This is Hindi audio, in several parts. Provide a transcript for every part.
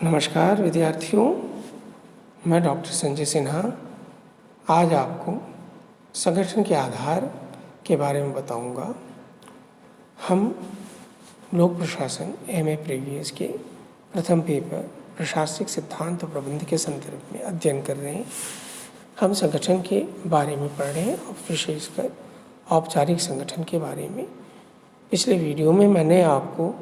नमस्कार विद्यार्थियों, मैं डॉक्टर संजय सिन्हा आज आपको संगठन के आधार के बारे में बताऊंगा। हम लोक प्रशासन एमए प्रीवियस के प्रथम पेपर प्रशासनिक सिद्धांत और प्रबंध के संदर्भ में अध्ययन कर रहे हैं। हम संगठन के बारे में पढ़ रहे हैं और विशेषकर औपचारिक संगठन के बारे में। पिछले वीडियो में मैंने आपको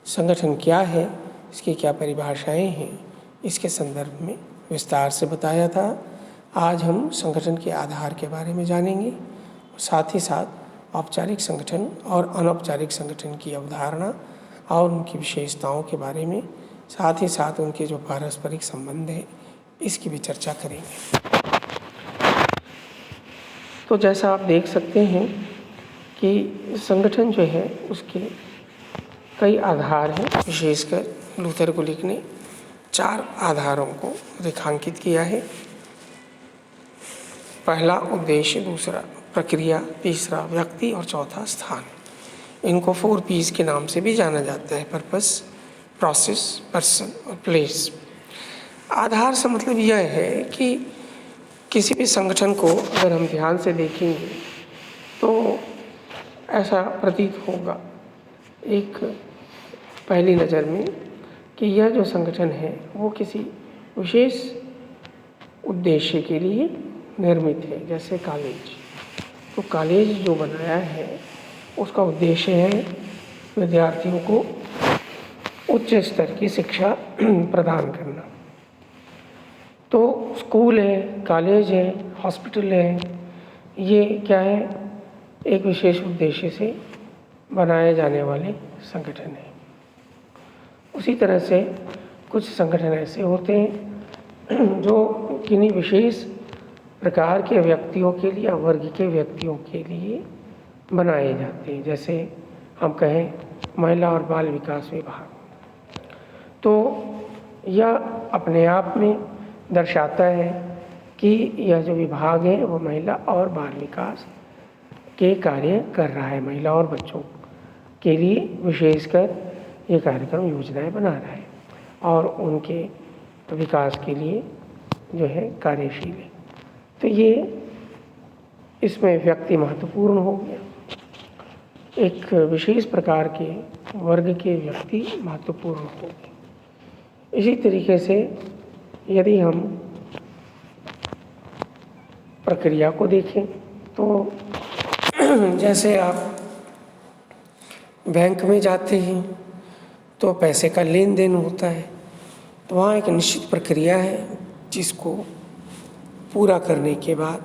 संगठन क्या है, इसकी क्या परिभाषाएं हैं, इसके संदर्भ में विस्तार से बताया था। आज हम संगठन के आधार के बारे में जानेंगे और साथ ही साथ औपचारिक संगठन और अनौपचारिक संगठन की अवधारणा और उनकी विशेषताओं के बारे में, साथ ही साथ उनके जो पारस्परिक संबंध है, इसकी भी चर्चा करेंगे। तो जैसा आप देख सकते हैं कि संगठन जो है उसके कई आधार हैं। विशेषकर लूथर को लिखने 4 आधारों को रेखांकित किया है। पहला उद्देश्य, दूसरा प्रक्रिया, तीसरा व्यक्ति और चौथा स्थान। इनको 4 P's के नाम से भी जाना जाता है: पर्पस, प्रोसेस, पर्सन और प्लेस। आधार से मतलब यह है कि किसी भी संगठन को अगर हम ध्यान से देखेंगे तो ऐसा प्रतीत होगा एक पहली नज़र में कि यह जो संगठन है वो किसी विशेष उद्देश्य के लिए निर्मित है। जैसे कॉलेज, तो कॉलेज जो बनाया है उसका उद्देश्य है विद्यार्थियों को उच्च स्तर की शिक्षा प्रदान करना। तो स्कूल है, कॉलेज है, हॉस्पिटल है, ये क्या है, एक विशेष उद्देश्य से बनाए जाने वाले संगठन है। उसी तरह से कुछ संगठन ऐसे होते हैं जो किन्हीं विशेष प्रकार के व्यक्तियों के लिए या वर्ग के व्यक्तियों के लिए बनाए जाते हैं। जैसे हम कहें महिला और बाल विकास विभाग, तो यह अपने आप में दर्शाता है कि यह जो विभाग है वो महिला और बाल विकास के कार्य कर रहा है। महिला और बच्चों के लिए विशेषकर ये कार्यक्रम योजनाएं बना रहा है और उनके विकास के लिए जो है कार्यशील है। तो ये इसमें व्यक्ति महत्वपूर्ण हो गया, एक विशेष प्रकार के वर्ग के व्यक्ति महत्वपूर्ण हो गए। इसी तरीके से यदि हम प्रक्रिया को देखें तो जैसे आप बैंक में जाते हैं तो पैसे का लेन देन होता है, तो वहाँ एक निश्चित प्रक्रिया है जिसको पूरा करने के बाद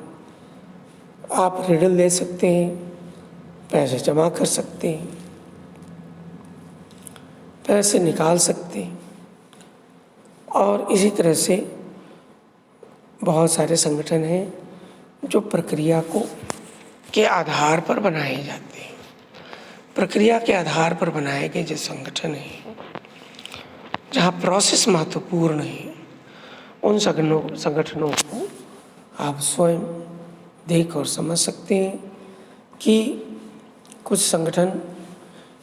आप रिडल ले सकते हैं, पैसे जमा कर सकते हैं, पैसे निकाल सकते हैं। और इसी तरह से बहुत सारे संगठन हैं जो प्रक्रिया को के आधार पर बनाए जाते हैं। प्रक्रिया के आधार पर बनाए गए जो संगठन हैं जहाँ प्रोसेस महत्वपूर्ण है, उन संगठनों को आप स्वयं देख और समझ सकते हैं कि कुछ संगठन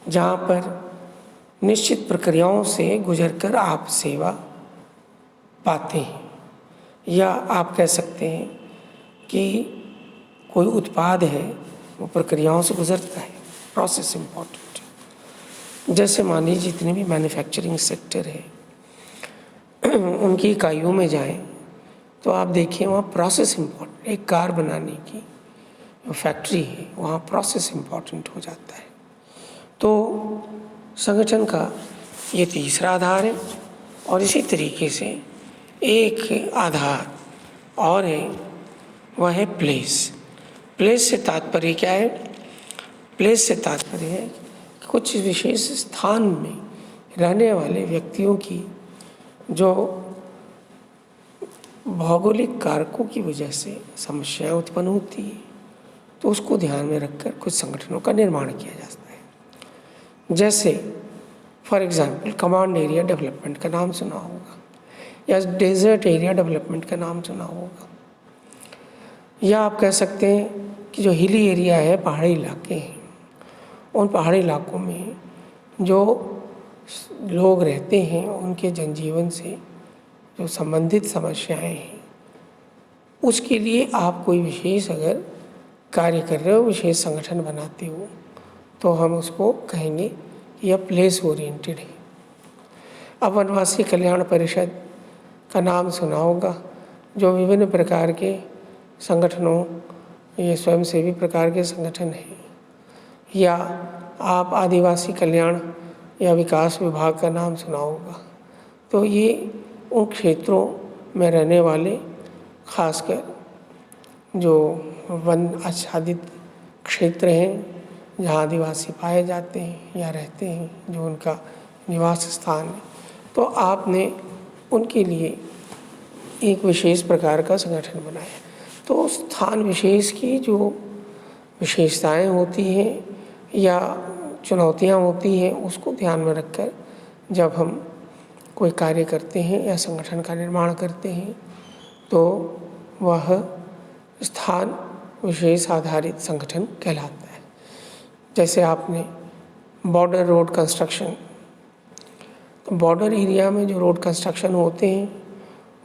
जहाँ पर निश्चित प्रक्रियाओं से गुजरकर आप सेवा पाते हैं, या आप कह सकते हैं कि कोई उत्पाद है वो प्रक्रियाओं से गुजरता है। Process important. जैसे मान लीजिए जितने भी मैन्युफैक्चरिंग सेक्टर है उनकी इकाइयों में जाएं तो आप देखिए वहाँ प्रोसेस इम्पॉर्टेंट। एक कार बनाने की जो फैक्ट्री है वहाँ प्रोसेस इम्पॉर्टेंट हो जाता है। तो संगठन का ये तीसरा आधार है। और इसी तरीके से एक आधार और है, वह है प्लेस। प्लेस से तात्पर्य क्या है? प्लेस से तात्पर्य है कि कुछ विशेष स्थान में रहने वाले व्यक्तियों की जो भौगोलिक कारकों की वजह से समस्याएं उत्पन्न होती है, तो उसको ध्यान में रखकर कुछ संगठनों का निर्माण किया जाता है। जैसे for example command area development का नाम सुना होगा, या डेजर्ट एरिया डेवलपमेंट का नाम सुना होगा, या आप कह सकते हैं कि जो हिली एरिया है, पहाड़ी इलाके हैं, उन पहाड़ी इलाकों में जो लोग रहते हैं उनके जनजीवन से जो संबंधित समस्याएं हैं, उसके लिए आप कोई विशेष अगर कार्य कर रहे हो, विशेष संगठन बनाते हो, तो हम उसको कहेंगे कि यह प्लेस ओरिएंटेड है। अब वनवासी कल्याण परिषद का नाम सुना होगा, जो विभिन्न प्रकार के संगठनों, ये स्वयंसेवी प्रकार के संगठन हैं। या आप आदिवासी कल्याण या विकास विभाग का नाम सुना होगा। तो ये उन क्षेत्रों में रहने वाले, खासकर जो वन आच्छादित क्षेत्र हैं, जहाँ आदिवासी पाए जाते हैं या रहते हैं, जो उनका निवास स्थान है, तो आपने उनके लिए एक विशेष प्रकार का संगठन बनाया। तो स्थान विशेष की जो विशेषताएं होती हैं या चुनौतियां होती हैं, उसको ध्यान में रखकर जब हम कोई कार्य करते हैं या संगठन का निर्माण करते हैं, तो वह स्थान विशेष आधारित संगठन कहलाता है। जैसे आपने बॉर्डर रोड कंस्ट्रक्शन, तो बॉर्डर एरिया में जो रोड कंस्ट्रक्शन होते हैं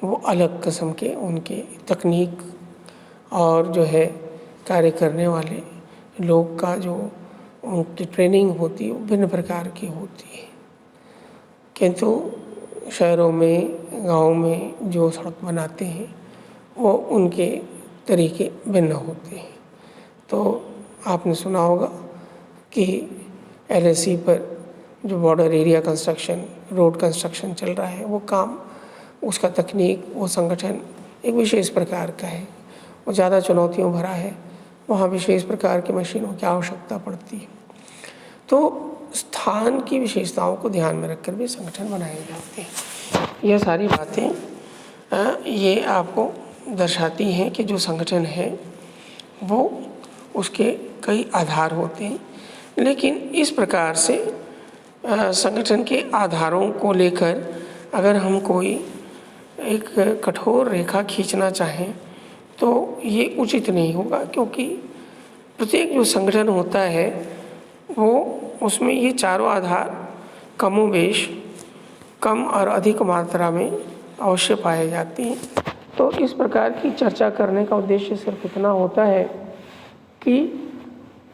वो अलग किस्म के उनके तकनीक और जो है कार्य करने वाले लोग का जो उनकी ट्रेनिंग होती है वो भिन्न प्रकार की होती है। किंतु शहरों में, गाँव में जो सड़क बनाते हैं वो उनके तरीके भिन्न होते हैं। तो आपने सुना होगा कि LAC पर जो border area construction, road construction चल रहा है, वो काम, उसका तकनीक, वो संगठन एक विशेष प्रकार का है, वो ज़्यादा चुनौतियों भरा है, वहाँ विशेष प्रकार की मशीनों की आवश्यकता पड़ती है। तो स्थान की विशेषताओं को ध्यान में रखकर भी संगठन बनाए जाते हैं। यह सारी बातें ये आपको दर्शाती हैं कि जो संगठन है वो उसके कई आधार होते हैं, लेकिन इस प्रकार से संगठन के आधारों को लेकर अगर हम कोई एक कठोर रेखा खींचना चाहें तो ये उचित नहीं होगा, क्योंकि प्रत्येक जो संगठन होता है वो उसमें ये चारों आधार कमोबेश कम और अधिक मात्रा में अवश्य पाए जाती हैं। तो इस प्रकार की चर्चा करने का उद्देश्य सिर्फ इतना होता है कि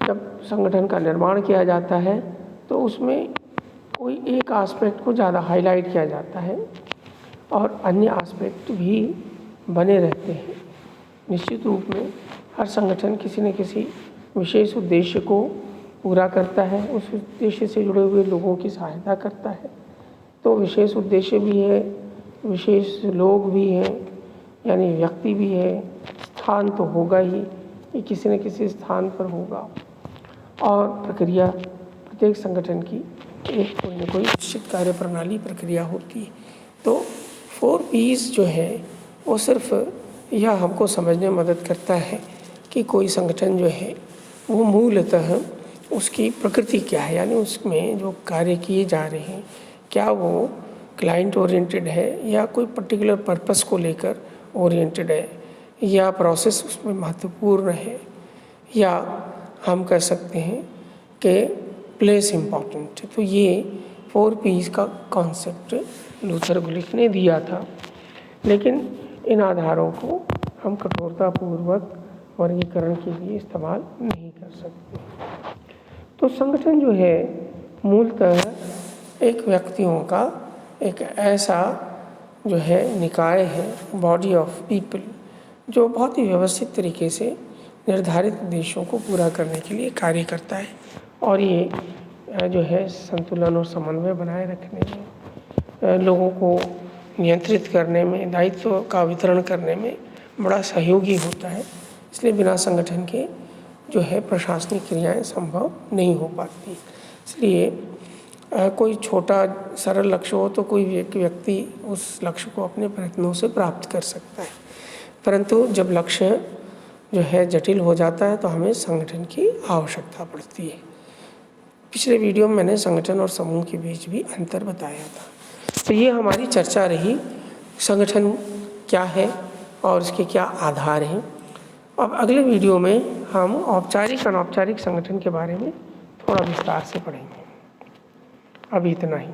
जब संगठन का निर्माण किया जाता है तो उसमें कोई एक एस्पेक्ट को ज़्यादा हाईलाइट किया जाता है और अन्य एस्पेक्ट भी बने रहते हैं। निश्चित रूप में हर संगठन किसी न किसी विशेष उद्देश्य को पूरा करता है, उस उद्देश्य से जुड़े हुए लोगों की सहायता करता है। तो विशेष उद्देश्य भी है, विशेष लोग भी हैं, यानी व्यक्ति भी है, स्थान तो होगा ही, ये किसी न किसी स्थान पर होगा। और प्रक्रिया, प्रत्येक संगठन की एक कोई न कोई निश्चित कार्य प्रणाली प्रक्रिया होती है। तो 4 Ps जो है वो सिर्फ यह हमको समझने में मदद करता है कि कोई संगठन जो है वो मूलतः उसकी प्रकृति क्या है, यानी उसमें जो कार्य किए जा रहे हैं क्या वो क्लाइंट ओरिएंटेड है या कोई पर्टिकुलर पर्पस को लेकर ओरिएंटेड है, या प्रोसेस उसमें महत्वपूर्ण है, या हम कह सकते हैं कि प्लेस इम्पॉर्टेंट है। तो ये 4 Ps का कॉन्सेप्ट लूथर गुलिक ने दिया था, लेकिन इन आधारों को हम कठोरतापूर्वक वर्गीकरण के लिए इस्तेमाल नहीं कर सकते। तो संगठन जो है मूलतः एक व्यक्तियों का एक ऐसा जो है निकाय है, बॉडी ऑफ पीपल, जो बहुत ही व्यवस्थित तरीके से निर्धारित उद्देश्यों को पूरा करने के लिए कार्य करता है। और ये जो है संतुलन और समन्वय बनाए रखने में, लोगों को नियंत्रित करने में, दायित्व का वितरण करने में बड़ा सहयोगी होता है। इसलिए बिना संगठन के जो है प्रशासनिक क्रियाएं संभव नहीं हो पाती। इसलिए कोई छोटा सरल लक्ष्य हो तो कोई व्यक्ति उस लक्ष्य को अपने प्रयत्नों से प्राप्त कर सकता है, परंतु जब लक्ष्य जो है जटिल हो जाता है तो हमें संगठन की आवश्यकता पड़ती है। पिछले वीडियो में मैंने संगठन और समूह के बीच भी अंतर बताया था। तो ये हमारी चर्चा रही, संगठन क्या है और इसके क्या आधार हैं। अब अगले वीडियो में हम औपचारिक अनौपचारिक संगठन के बारे में थोड़ा विस्तार से पढ़ेंगे। अभी इतना ही।